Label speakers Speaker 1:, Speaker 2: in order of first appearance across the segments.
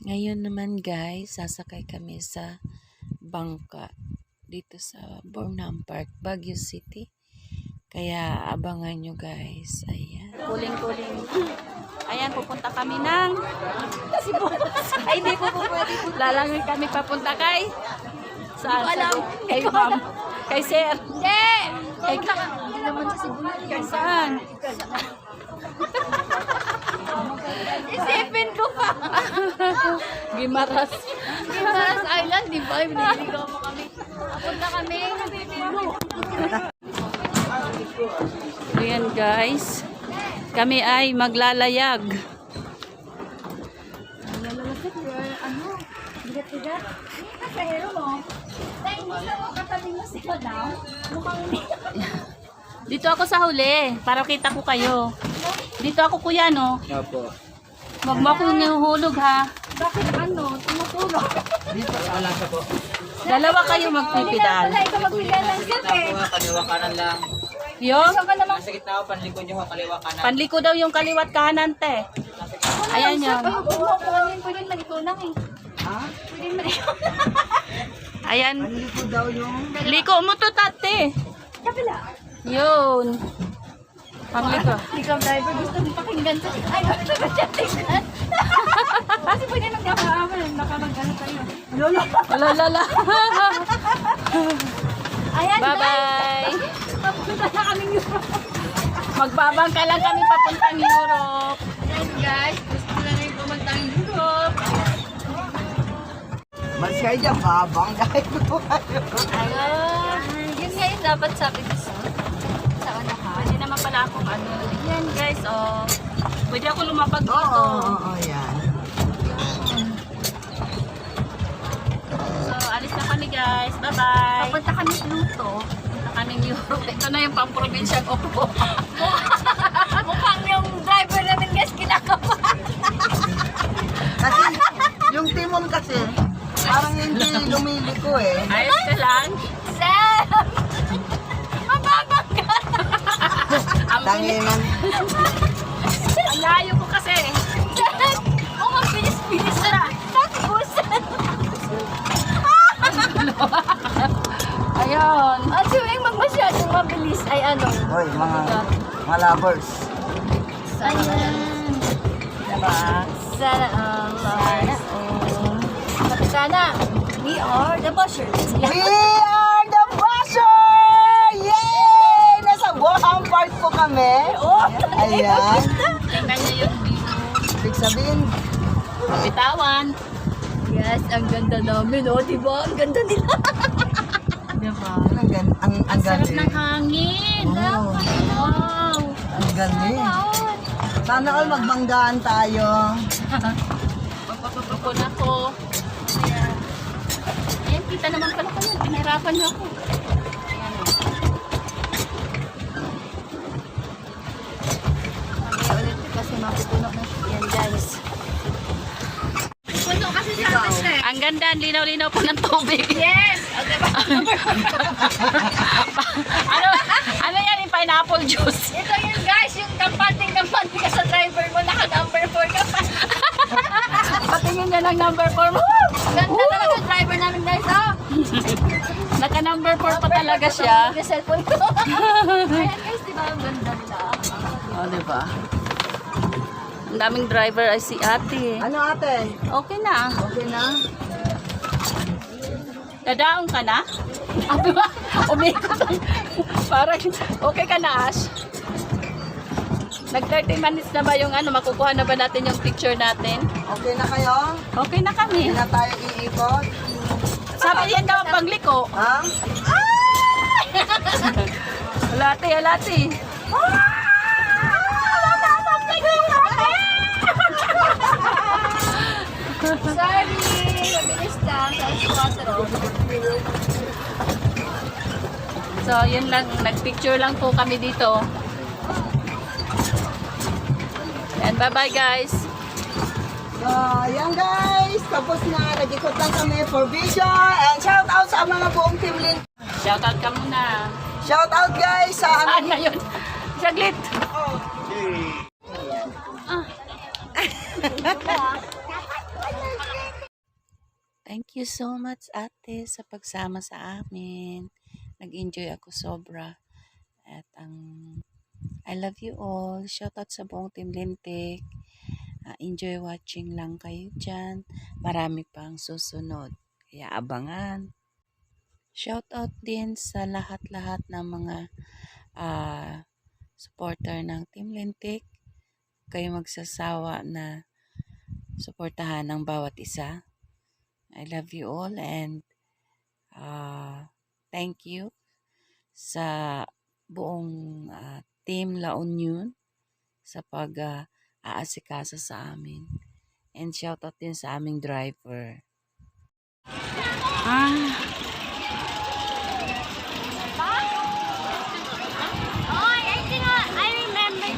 Speaker 1: Ngayon naman guys, sasakay kami sa bangka dito sa Burnham Park, Baguio City. Kaya abangan nyo guys. Ayan.
Speaker 2: Kuling-kuling. Ayan, pupunta kami ng ay, hindi po pwede. Lalangoy kami papunta kay saan? Kay ma'am. Kay sir. Hindi! Hindi naman sa Cebu. Kay saan? Isipin ko pa. Gimaras. Gimaras Island, di ba? Biniligaw mo kami. Papunta kami.
Speaker 1: Ayan guys. Kami ay maglalayag.
Speaker 2: Bigat-bigat. Pasahero mo. Dahil hindi mo katabi mo si Madam. Mukhang dito ako sa huli, para kita ko kayo. Dito ako kuya, no?
Speaker 3: Opo.
Speaker 2: Wag mo akong nihuhulog, ha? Bakit ano? Tumutulog.
Speaker 3: Dito, wala siya po.
Speaker 2: Dalawa kayo magpipidal.
Speaker 3: Sa gitna po ha, kaliwa kanan lang.
Speaker 2: Yung?
Speaker 3: Nasa gitna po, panlikod nyo ha, kaliwa kanan.
Speaker 2: Panliko daw yung kaliwat kanan, te. Ayan yun.
Speaker 4: Pwede maliko lang eh.
Speaker 3: Ha?
Speaker 4: Pwede maliko.
Speaker 2: Ayan.
Speaker 3: Panlikod daw yung...
Speaker 2: Liko mo to, tate.
Speaker 4: Kapila.
Speaker 2: Yun. Pangliko.
Speaker 4: Ikaw driver, gusto mo pakinggan sa... Ay, gusto ko siya tingnan. Kasi pwede nagkakaamal. Nakamag-ano tayo.
Speaker 2: Lalala.
Speaker 4: Ayan,
Speaker 2: Bye-bye.
Speaker 4: papunta na kaming Europe.
Speaker 2: Magbabangka lang kami papuntang Europe.
Speaker 4: Ayan guys, gusto na rin pumantang Europe.
Speaker 3: Mas kayo dyan, babang dahil po kayo.
Speaker 4: Ayun. Yun nga yung dapat sabi ko sa ano ka.
Speaker 2: Hindi naman pala akong ano. Yan guys, oh. Pwede ako lumapag dito.
Speaker 3: Oo, yan.
Speaker 2: So, alis na kami guys. Bye-bye.
Speaker 4: Papunta kami Pluto.
Speaker 2: Punta kaming Europe. Ito na yung pang-provincial upo.
Speaker 4: Mukhang yung driver namin guys kinakabahan.
Speaker 3: Kasi, yung timon kasi, parang hindi lumiliko eh.
Speaker 2: Ayos ka lang.
Speaker 4: Sam! Mababang ka!
Speaker 3: Tanginan.
Speaker 2: Ang layo ko kasi.
Speaker 4: Sam! Mukhang bilis-bilis na. Natibusan.
Speaker 2: Ayun.
Speaker 4: At yung magmasyadong mabilis ay ano.
Speaker 3: Hoy, mga lovers.
Speaker 4: Ayan.
Speaker 2: Diba?
Speaker 4: Sana all. Sana all. Kapitana, we are the Bushers.
Speaker 3: We are the Basher! Yay! Nasa Boham Park po kami. Ayan.
Speaker 2: Tingnan niyo yung view.
Speaker 3: Ibig sabihin,
Speaker 2: Bitawan.
Speaker 4: Yes, ang ganda namin, oh, diba? Ang ganda nila.
Speaker 2: Diba?
Speaker 3: ang
Speaker 2: Sarap
Speaker 3: galing.
Speaker 2: ng hangin.
Speaker 3: Oo,
Speaker 2: Wow.
Speaker 3: ang galing. Sana all magbanggaan tayo.
Speaker 2: Magpapapapon ako. Ayan. Ayan, kita naman pala kayo. Pinahirapan niyo ako. Ayan o.
Speaker 4: Mamaya ulit kasi mapupuno na. Yan, guys. Puno kasi sa atin eh.
Speaker 2: Ang ganda, ang linaw-linaw po ng tubig.
Speaker 4: Yes!
Speaker 2: ano yan yung pineapple juice?
Speaker 4: Ito yun, guys, yung kampante ka sa driver mo, naka-number 4 ka pa.
Speaker 2: Patingin niya ng number 4 mo.
Speaker 4: Ganda talaga yung driver namin, guys, oh.
Speaker 2: Naka number 4 pa talaga siya.
Speaker 4: Yung cellphone ko. Ayan, guys, diba? Ang ganda nila.
Speaker 2: O, diba? Ang daming driver ay si ate.
Speaker 3: Ano ate?
Speaker 2: Okay na.
Speaker 3: Okay na?
Speaker 2: Dadaong ka na? Umikot. Parang, okay ka na, Ash? Nag 30 minutes na ba yung ano, makukuha na ba natin yung picture natin?
Speaker 3: Okay na kayo?
Speaker 2: Okay na kami.
Speaker 3: Hindi na tayo iikot?
Speaker 2: Sabi yan daw ang pangliko.
Speaker 3: Ha?
Speaker 2: Halati, halati.
Speaker 4: Sorry! Mabilis lang. Sa
Speaker 2: So, yun lang. Nagpicture lang po kami dito. And bye-bye guys.
Speaker 3: So, ayan guys. Tapos na. Nag-ikot lang kami for video. And shout out sa mga buong team Link.
Speaker 2: Shoutout ka muna.
Speaker 3: Shout out guys sa
Speaker 2: Saan na yun? Saglit. Ah.
Speaker 1: Thank you so much, ate, sa pagsama sa amin. Nag-enjoy ako sobra. At I love you all. Shoutout sa buong Team Lintik. Enjoy watching lang kayo dyan. Marami pang susunod. Kaya abangan. Shoutout din sa lahat-lahat ng mga supporter ng Team Lintik. Kayo magsasawa na suportahan ng bawat isa. I love you all and thank you sa buong Team La Union sa pag-aasikaso sa amin. And shoutout din sa aming driver.
Speaker 4: I think I remember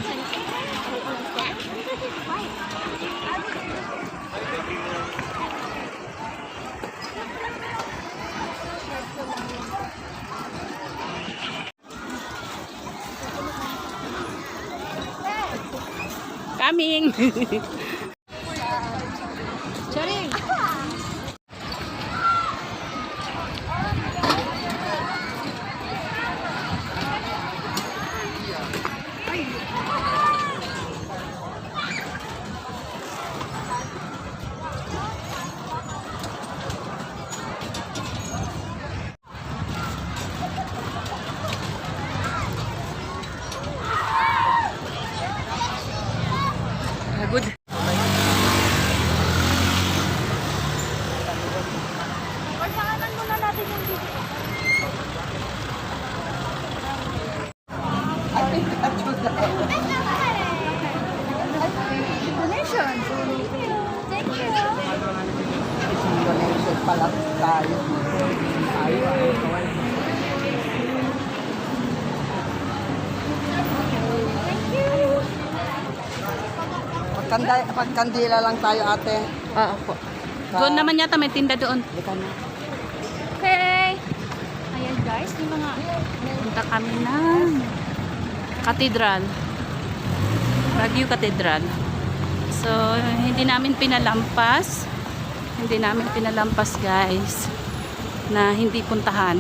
Speaker 2: Coming!
Speaker 4: Charing!
Speaker 2: Good.
Speaker 4: Pagsanganan muna natin yung video. Donation. Thank you.
Speaker 3: Donation pa lang tayo. Pagkandila lang tayo, ate.
Speaker 2: Opo. Doon naman yata may tinda doon.
Speaker 4: Okay. Ayan guys, yung mga
Speaker 2: Punta kami ng Cathedral. Baguio Cathedral. So, hindi namin pinalampas. Hindi namin pinalampas guys na hindi puntahan.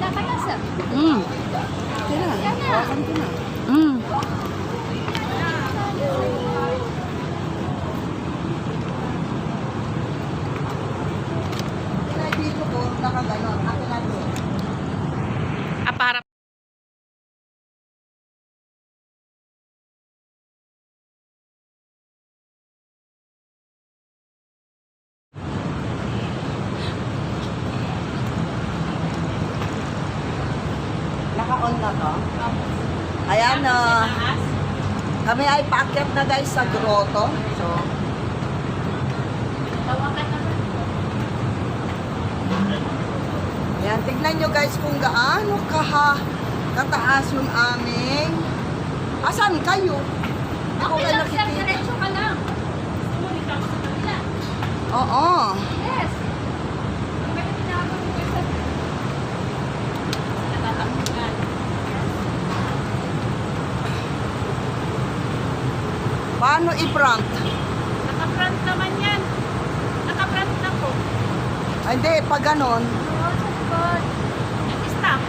Speaker 4: nakakasa.
Speaker 2: Mm. Mm.
Speaker 3: Dito po, nakaganon. Ako lang po.
Speaker 2: Para
Speaker 3: Naka-on na to. Ayan, kami ay paakyat na guys sa grotto. So, ayan, tignan nyo guys kung gaano kataas yung aming... Asan kayo? Ako
Speaker 4: Okay
Speaker 3: kayo
Speaker 4: lang sir,
Speaker 3: nakikita.
Speaker 4: diretso ka lang. Sumunod ako sa kabila.
Speaker 3: Oo.
Speaker 4: Yes. Bakit tinawag mo ko sa... Natatambugan.
Speaker 3: Paano i-front?
Speaker 2: naka-front naman yan. Naka-front na po.
Speaker 3: Ay, hindi, pag ganon.
Speaker 4: Oo, sa likod.
Speaker 2: Stop.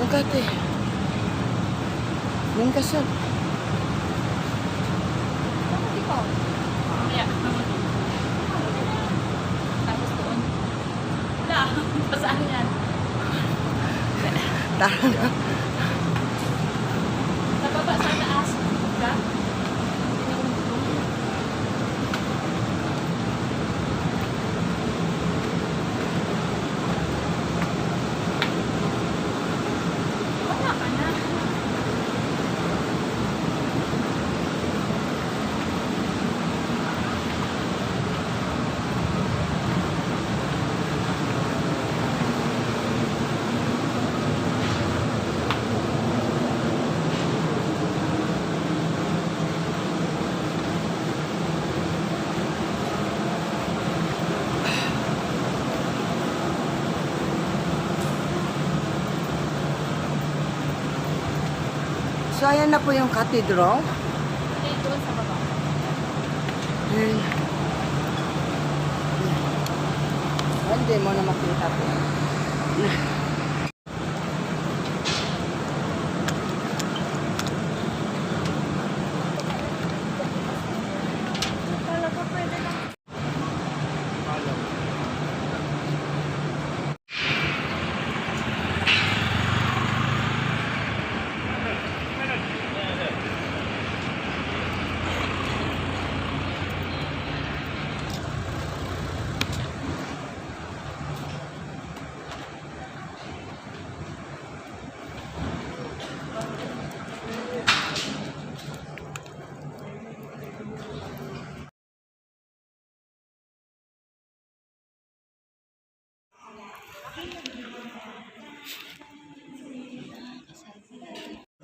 Speaker 3: Nagkate. Yung kasal.
Speaker 2: Mamaya. Tapos doon. Wala. yan.
Speaker 3: Tara na.
Speaker 2: Sa baba, sa taas. Ka? Wala ka na.
Speaker 3: So, ayan na po yung cathedral.
Speaker 2: Okay, doon sa baba.
Speaker 3: Ayan. Hindi mo na makita po.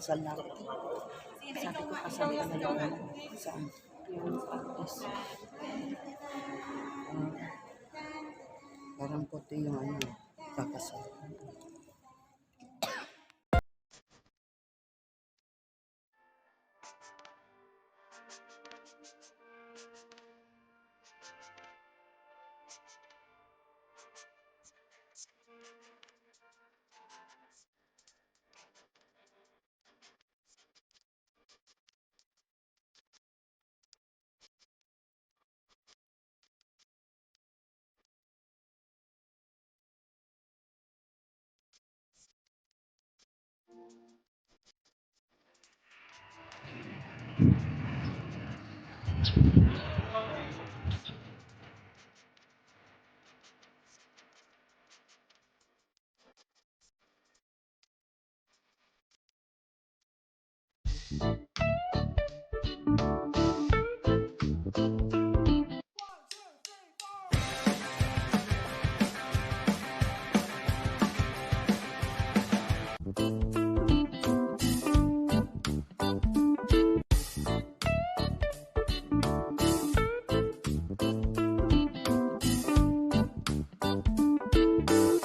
Speaker 3: Kasal na ako. Sabi ko kasal ka na lang. Saan? Yung practice. Parang puti yung ano, kakasal.